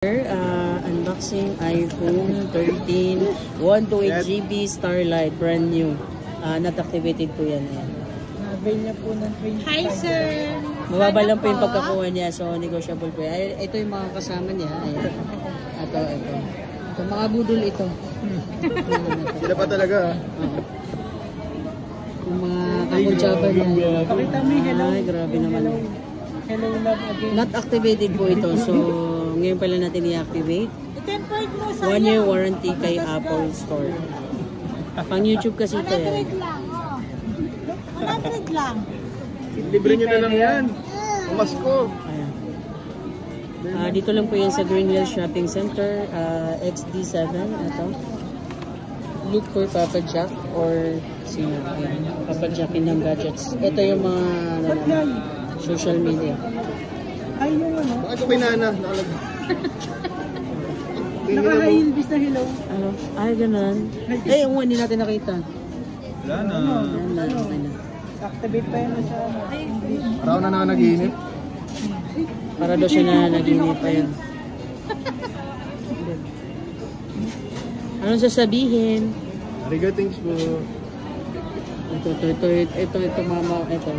Unboxing iPhone 13 128GB Starlight, brand new. Not activated po yan. Nabil niya po ng 25. Hi sir! Mababa lang po yung pagkakuha niya, so negotiable po yan. Ito yung mga kasama niya. Ayan. Ito mga budol ito. Sila pa talaga. Yung mga kakutsaba niya. Pakita mo yung hello. Ay, grabe naman. Hello love again. Not activated po ito, so ngayon pala natin i-activate. I-tempered mo sa 1 year warranty kay Apple Store. Pang YouTube kasi ito 100 lang, oh. 100 lang. Libre nyo na lang yan. Umasko. Ayan. Dito lang po yan sa Green Hills Shopping Center, XD7. Ito. Look for Papa Jack or sino. Ayan. Papa Jack in ng gadgets. Ito yung mga social media. Ay, yung ano? Bakit ko pinana? Naka-hilbis na hello. Ano? Ay, ganun. Eh, yung hindi natin nakita. Wala na. Activate pa yun na siya. Araw na nag-iinip. Para daw siya na naginip pa yun. Anong sasabihin? Arigatings po. Ito, mama. Ito.